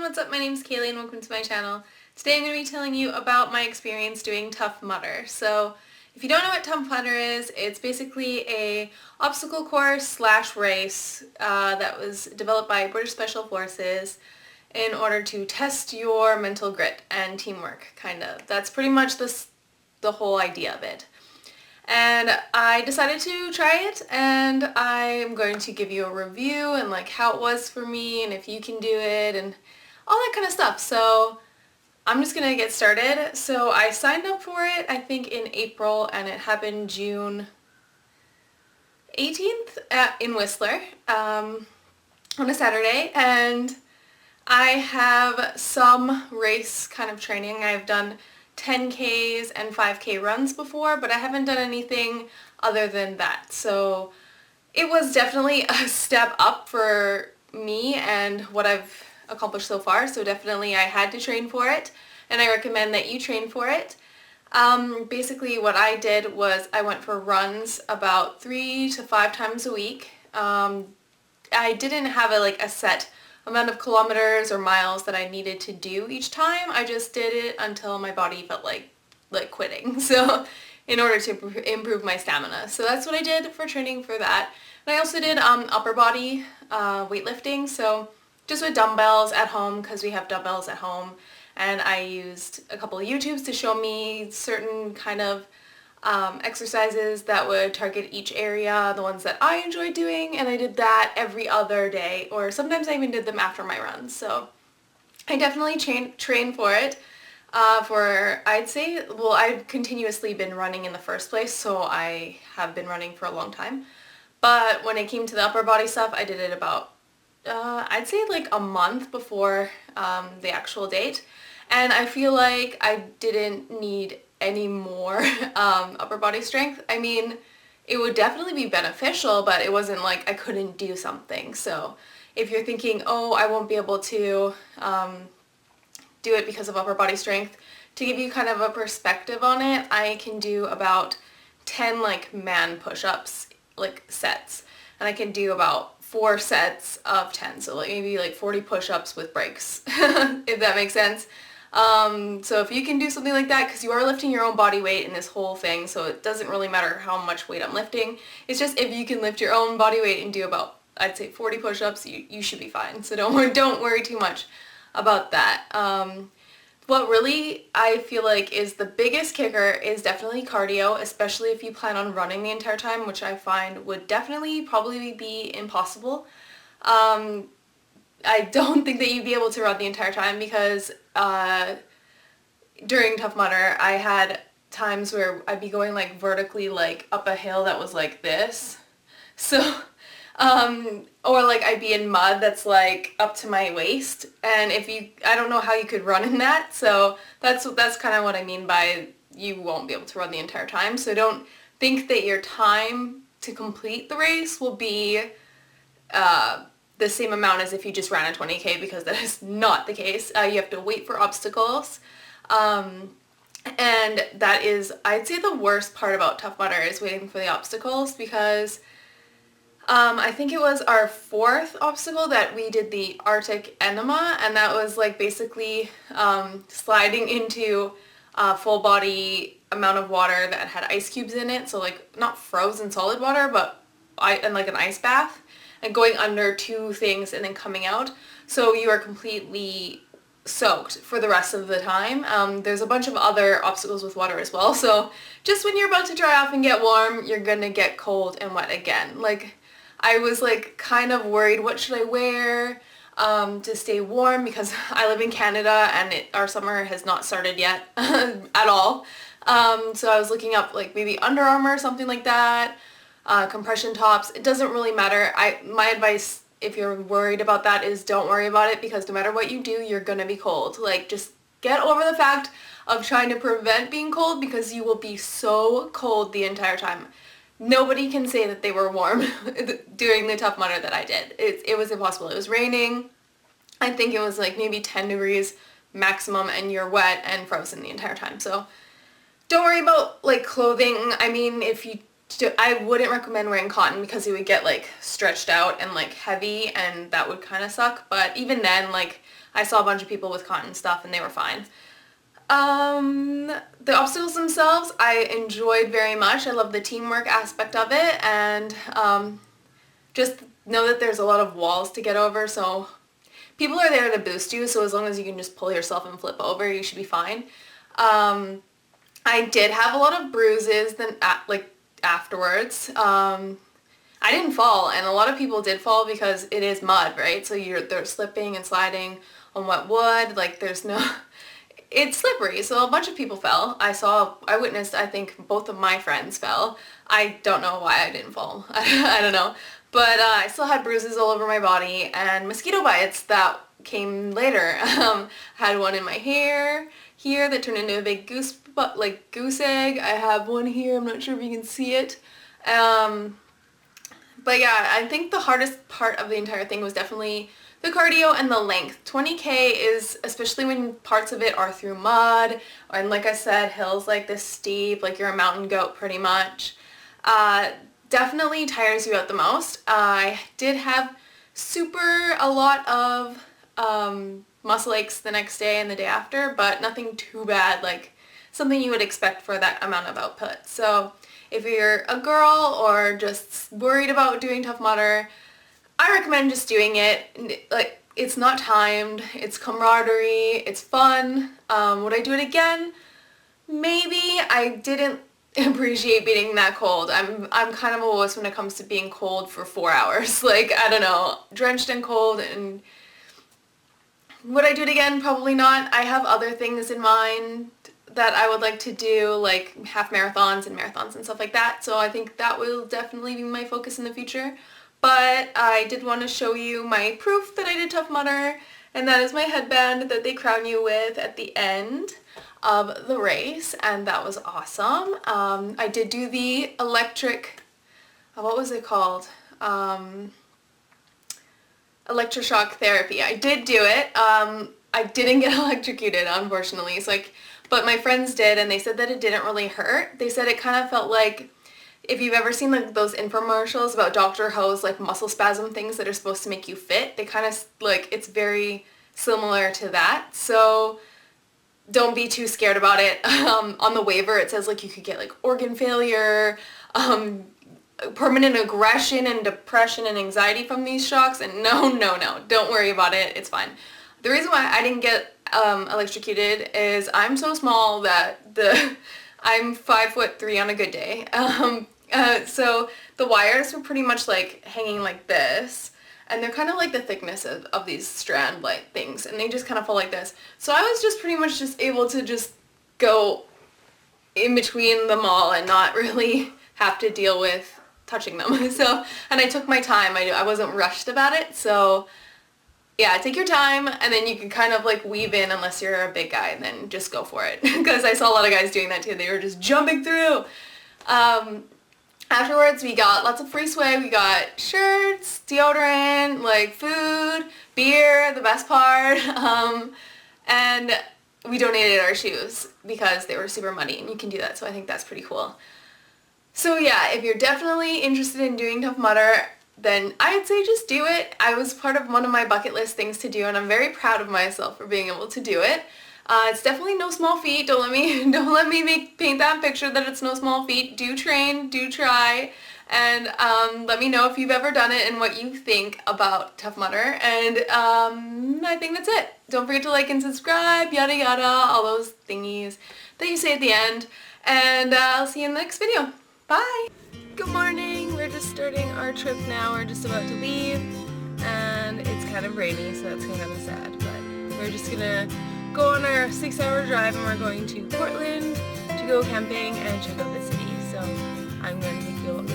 what's up? My name's Kaylee and welcome to my channel. Today I'm going to be telling you about my experience doing Tough Mudder. So if you don't know what Tough Mudder is, it's basically a obstacle course slash race that was developed by British Special Forces in order to test your mental grit and teamwork, kind of. That's pretty much the whole idea of it. And I decided to try it, and I'm going to give you a review and like how it was for me and if you can do it and all that kind of stuff. So I'm just gonna get started. So I signed up for it I think in April, and it happened June 18th in Whistler on a Saturday, and I have some race kind of training. I've done 10Ks and 5K runs before, but I haven't done anything other than that. So it was definitely a step up for me and what I've accomplished so far. So definitely I had to train for it, and I recommend that you train for it. Basically what I did was I went for runs about 3 to 5 times a week. I didn't have a set amount of kilometers or miles that I needed to do each time. I just did it until my body felt like quitting. So in order to improve my stamina. So that's what I did for training for that. And I also did upper body weightlifting, so just with dumbbells at home, because we have dumbbells at home. And I used a couple of YouTubes to show me certain kind of exercises that would target each area, the ones that I enjoy doing, and I did that every other day, or sometimes I even did them after my runs. So I definitely train for it. I'd say, well, I've continuously been running in the first place, so I have been running for a long time. But when it came to the upper body stuff, I did it about, I'd say like a month before the actual date. And I feel like I didn't need any more upper body strength. I mean, it would definitely be beneficial, but it wasn't like I couldn't do something. So if you're thinking, oh, I won't be able to do it because of upper body strength, to give you kind of a perspective on it, I can do about 10 man push-ups sets, and I can do about 4 sets of 10, so maybe 40 push-ups with breaks, if that makes sense. So if you can do something like that, because you are lifting your own body weight in this whole thing, so it doesn't really matter how much weight I'm lifting. It's just if you can lift your own body weight and do about, I'd say 40 push-ups, you should be fine. So don't worry too much about that. What really I feel like is the biggest kicker is definitely cardio, especially if you plan on running the entire time, which I find would definitely probably be impossible. I don't think that you'd be able to run the entire time, because during Tough Mudder I had times where I'd be going vertically up a hill that was like this. So or I'd be in mud that's up to my waist, and I don't know how you could run in that. So that's kind of what I mean by you won't be able to run the entire time. So don't think that your time to complete the race will be the same amount as if you just ran a 20K, because that is not the case. You have to wait for obstacles, and that is, I'd say, the worst part about Tough Mudder is waiting for the obstacles, because I think it was our 4th obstacle that we did the Arctic enema, and that was basically sliding into a full body amount of water that had ice cubes in it, so not frozen solid water, but an ice bath, and going under 2 things and then coming out. So you are completely soaked for the rest of the time. There's a bunch of other obstacles with water as well, so just when you're about to dry off and get warm, you're gonna get cold and wet again. I was kind of worried, what should I wear to stay warm, because I live in Canada and our summer has not started yet at all. So I was looking up maybe Under Armour or something like that. Compression tops. It doesn't really matter. My advice, if you're worried about that, is don't worry about it, because no matter what you do, you're gonna be cold. Just get over the fact of trying to prevent being cold, because you will be so cold the entire time. Nobody can say that they were warm during the Tough Mudder that I did. It was impossible. It was raining. I think it was maybe 10 degrees maximum, and you're wet and frozen the entire time. So don't worry about clothing. I mean, if you I wouldn't recommend wearing cotton because it would get like stretched out and like heavy, and that would kind of suck. But even then, like, I saw a bunch of people with cotton stuff and they were fine. The obstacles themselves I enjoyed very much. I love the teamwork aspect of it, and just know that there's a lot of walls to get over, so people are there to boost you, so as long as you can just pull yourself and flip over, you should be fine. I did have a lot of bruises afterwards. I didn't fall, and a lot of people did fall because it is mud, right? So they're slipping and sliding on wet wood, like there's no... It's slippery, so a bunch of people fell. I witnessed, I think, both of my friends fell. I don't know why I didn't fall. I don't know. But I still had bruises all over my body, and mosquito bites that came later. I had one in my hair here that turned into a big goose egg. I have one here, I'm not sure if you can see it. But yeah, I think the hardest part of the entire thing was definitely the cardio and the length. 20K is, especially when parts of it are through mud, and like I said, hills like this steep, like you're a mountain goat pretty much, definitely tires you out the most. I did have a lot of muscle aches the next day and the day after, but nothing too bad, like something you would expect for that amount of output. So if you're a girl or just worried about doing Tough Mudder, I recommend just doing it. Like, it's not timed, it's camaraderie, it's fun. Would I do it again? Maybe. I didn't appreciate being that cold. I'm kind of a wuss when it comes to being cold for 4 hours. Like, I don't know, drenched and cold. And would I do it again? Probably not. I have other things in mind that I would like to do, like half marathons and stuff like that. So I think that will definitely be my focus in the future. But I did want to show you my proof that I did Tough Mudder, and that is my headband that they crown you with at the end of the race, and that was awesome. I did do the what was it called? Electroshock Therapy. I did do it. I didn't get electrocuted, unfortunately, but my friends did, and they said that it didn't really hurt. They said it kind of felt like, if you've ever seen like those infomercials about Dr. Ho's like muscle spasm things that are supposed to make you fit, they kind of like, it's very similar to that. So don't be too scared about it. On the waiver it says like you could get like organ failure, permanent aggression and depression and anxiety from these shocks, and no, don't worry about it, it's fine. The reason why I didn't get electrocuted is I'm so small that I'm 5'3" on a good day. So the wires were pretty much like hanging like this, and they're kind of like the thickness of these strand like things, and they just kind of fall like this. So I was just pretty much just able to just go in between them all and not really have to deal with touching them. So, and I took my time. I wasn't rushed about it. So yeah, take your time, and then you can kind of like weave in, unless you're a big guy, and then just go for it. Because I saw a lot of guys doing that too. They were just jumping through. Afterwards, we got lots of free swag. We got shirts, deodorant, like food, beer, the best part, and we donated our shoes because they were super muddy, and you can do that, so I think that's pretty cool. So yeah, if you're definitely interested in doing Tough Mudder, then I'd say just do it. I was part of one of my bucket list things to do, and I'm very proud of myself for being able to do it. It's definitely no small feat. Don't let me paint that picture that it's no small feat. Do train, do try, and let me know if you've ever done it and what you think about Tough Mudder. And I think that's it. Don't forget to like and subscribe, yada yada, all those thingies that you say at the end. And I'll see you in the next video. Bye! Good morning. We're just starting our trip now. We're just about to leave, and it's kind of rainy, so that's kind of sad. But we're just gonna go on our 6-hour drive, and we're going to Portland to go camping and check out the city. So I'm going to take you along the